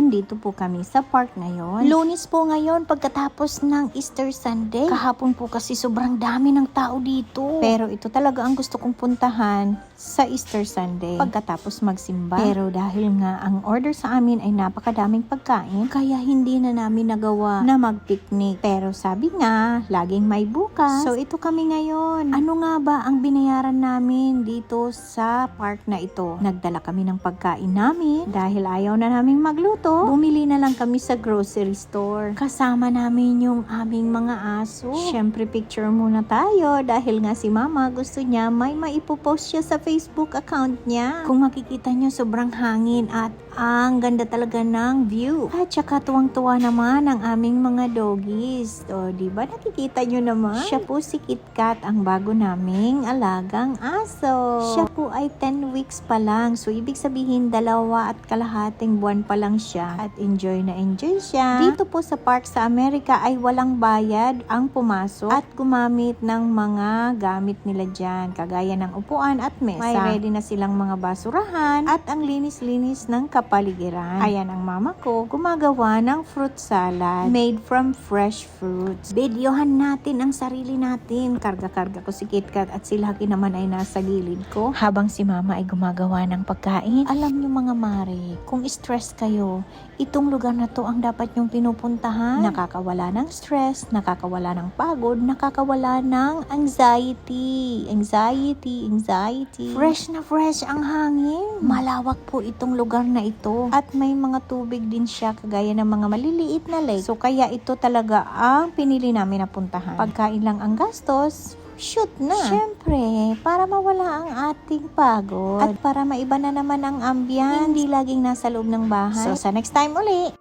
andito po kami sa park ngayon. Lunes po ngayon pagkatapos ng Easter Sunday. Kahapon po kasi sobrang dami ng tao dito. Pero ito talaga ang gusto kong puntahan sa Easter Sunday pagkatapos magsimba. Pero dahil nga ang order sa amin ay napakadaming pagkain, kaya hindi na namin nagawa na mag-picnic. Pero sabi nga, laging may bukas. So ito kami ngayon. Ano nga ba ang binayaran namin dito sa park na ito? Nagdala kami ng pagkain namin dahil ayaw na naming magluto. Bumili na lang kami sa grocery store. Kasama namin yung aming mga aso. Syempre picture muna tayo dahil nga si mama gusto niya may maipopost siya sa Facebook account niya. Kung makikita nyo sobrang hangin at ang ganda talaga ng view. At saka tuwang-tuwa naman ang aming mga doggies. O diba nakikita nyo naman? Siya po si KitKat, ang bago naming alagang aso. Siya po ay 10 weeks pa lang. So ibig sabihin 2.5 buwan pa lang siya. At enjoy na enjoy siya. Dito po sa park sa Amerika ay walang bayad ang pumasok at gumamit ng mga gamit nila dyan. Kagaya ng upuan at mesa. May ready na silang mga basurahan at ang linis-linis ng kapaligiran. Ayan ang mama ko, gumagawa ng fruit salad made from fresh fruits. Videohan natin ang sarili natin. Karga-karga ko si KitKat at si Lucky naman ay nasa gilid ko. Habang si mama ay gumagawa ng pagkain. Alam niyo mga mare, kung stress kayo, itong lugar na to ang dapat nyong pinupuntahan. Nakakawala ng stress, nakakawala ng pagod, nakakawala ng anxiety. Fresh na fresh ang hangin. Malawak po itong lugar na ito. At may mga tubig din siya kagaya ng mga maliliit na lake. So kaya ito talaga ang pinili namin na puntahan. Pagkain lang ang gastos, shoot na. Siyempre, para mawala ang ating pagod. At para maiba na naman ang ambience. Hindi laging nasa loob ng bahay. So sa next time uli.